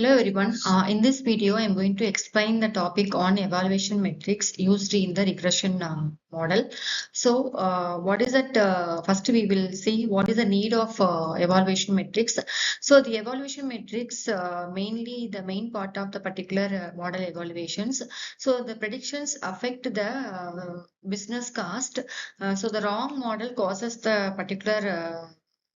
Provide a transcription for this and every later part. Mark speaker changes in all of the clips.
Speaker 1: Hello everyone. In this video, I'm going to explain the topic on evaluation metrics used in the regression model. So, what is it? First, we will see what is the need of evaluation metrics. So, the evaluation metrics mainly the main part of the particular model evaluations. So, the predictions affect the business cost. So, the wrong model causes the particular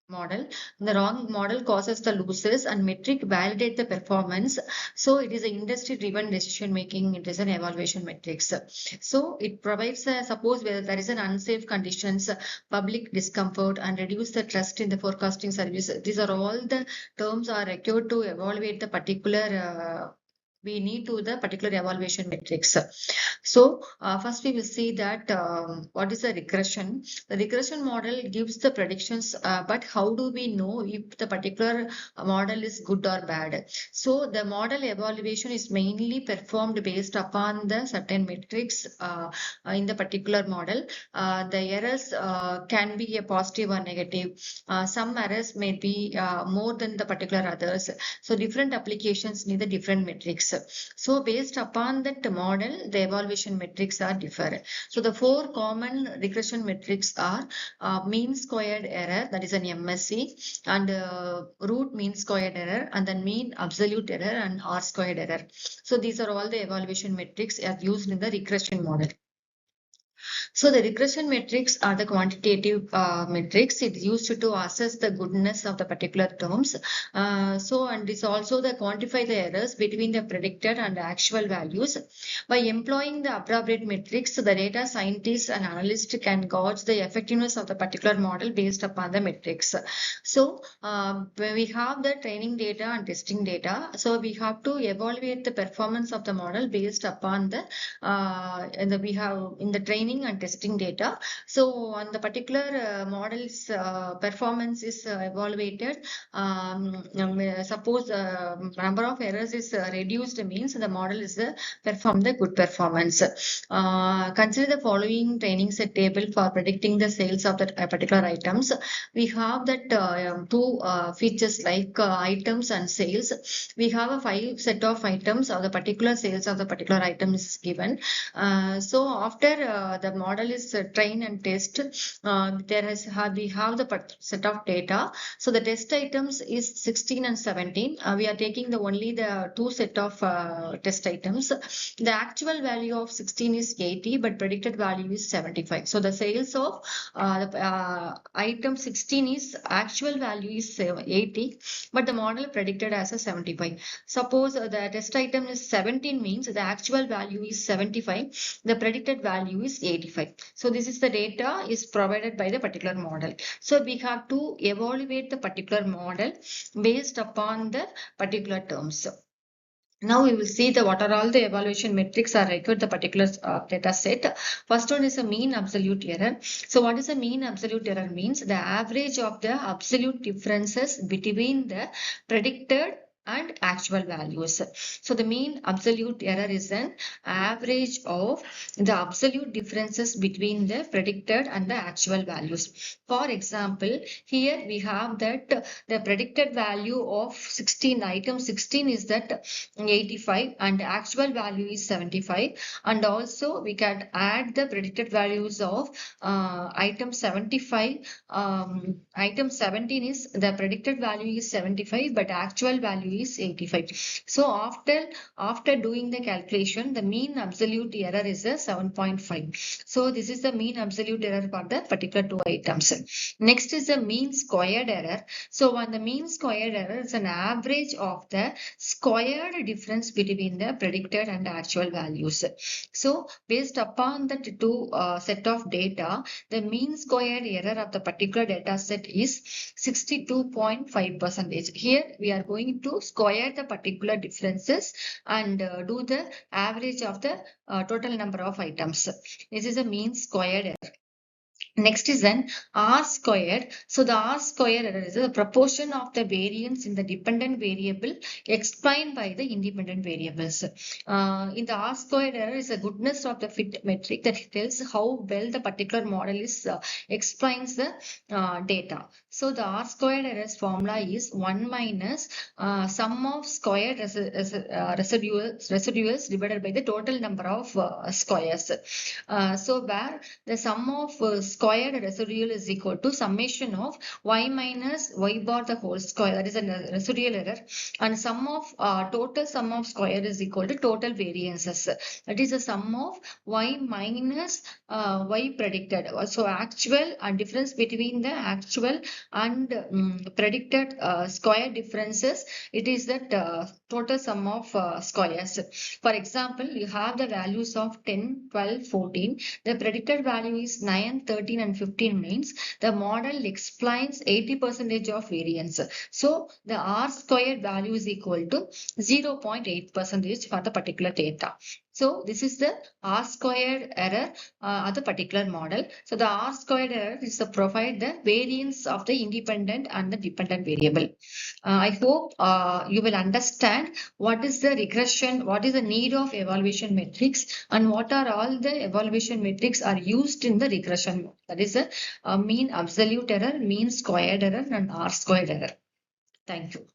Speaker 1: model. The wrong model causes the losses and metric validate the performance. So it is an industry driven decision making. It is an evaluation metrics. So it provides suppose whether there is an unsafe conditions, public discomfort and reduce the trust in the forecasting service. These are all the terms are required to evaluate the particular we need to the particular evaluation metrics. So first we will see that what is the regression. The regression model gives the predictions, but how do we know if the particular model is good or bad? So the model evaluation is mainly performed based upon the certain metrics in the particular model. The errors can be a positive or negative. Some errors may be more than the particular others. So different applications need the different metrics. So based upon that model, the evaluation metrics are different. So the four common regression metrics are mean squared error, that is an MSE, and root mean squared error, and then mean absolute error and R squared error. So these are all the evaluation metrics are used in the regression model. So the regression metrics are the quantitative metrics. It's used to assess the goodness of the particular terms. And it's also the quantify the errors between the predicted and the actual values. By employing the appropriate metrics, the data scientists and analysts can gauge the effectiveness of the particular model based upon the metrics. So when we have the training data and testing data, so we have to evaluate the performance of the model based upon the we have in the training and testing data. So on the particular model's performance is evaluated. Suppose number of errors is reduced means the model is perform the good performance. Consider the following training set table for predicting the sales of the particular items. We have that two features like items and sales. We have a 5 set of items or the particular sales of the particular item is given. So after the model is trained and test, we have the set of data. So the test items is 16 and 17. We are taking only the two set of test items. The actual value of 16 is 80, but predicted value is 75. So the sales of item 16 is actual value is 80, but the model predicted as a 75. Suppose the test item is 17 means the actual value is 75, the predicted value is 85. So this is the data is provided by the particular model. So we have to evaluate the particular model based upon the particular terms. Now we will see what are all the evaluation metrics are required the particular data set. First one is a mean absolute error. So what is a mean absolute error means? The average of the absolute differences between the predicted and actual values. So the mean absolute error is an average of the absolute differences between the predicted and the actual values. For example, here we have that the predicted value of 16 item 16 is that 85 and the actual value is 75, and also we can add the predicted values of item 75. Item 17 is the predicted value is 75 but actual value is 85. So after doing the calculation, the mean absolute error is a 7.5. So this is the mean absolute error for the particular two items. Next is the mean squared error. So on the mean squared error is an average of the squared difference between the predicted and actual values. So based upon the two set of data, the mean squared error of the particular data set is 62.5%. Here we are going to square the particular differences and do the average of the total number of items. This is a mean squared error. Next is an R squared. So the R squared error is the proportion of the variance in the dependent variable explained by the independent variables. In the R squared error is the goodness of the fit metric that tells how well the particular model is explains the data. So the R squared error's formula is 1 minus sum of squared residuals divided by the total number of squares. So where the sum of squared residual is equal to summation of y minus y bar the whole square, that is a residual error, and sum of total sum of square is equal to total variances, that is the sum of y minus y predicted. So actual and difference between the actual and predicted square differences, it is that total sum of squares. For example, you have the values of 10, 12, 14. The predicted value is 9, 13 and 15 means the model explains 80% of variance. So the R squared value is equal to 0.8% for the particular data. So this is the R squared error of the particular model. So the R squared error is to provide the variance of the independent and the dependent variable. I hope you will understand what is the regression, what is the need of evaluation metrics, and what are all the evaluation metrics are used in the regression. That is a mean absolute error, mean squared error, and R squared error. Thank you.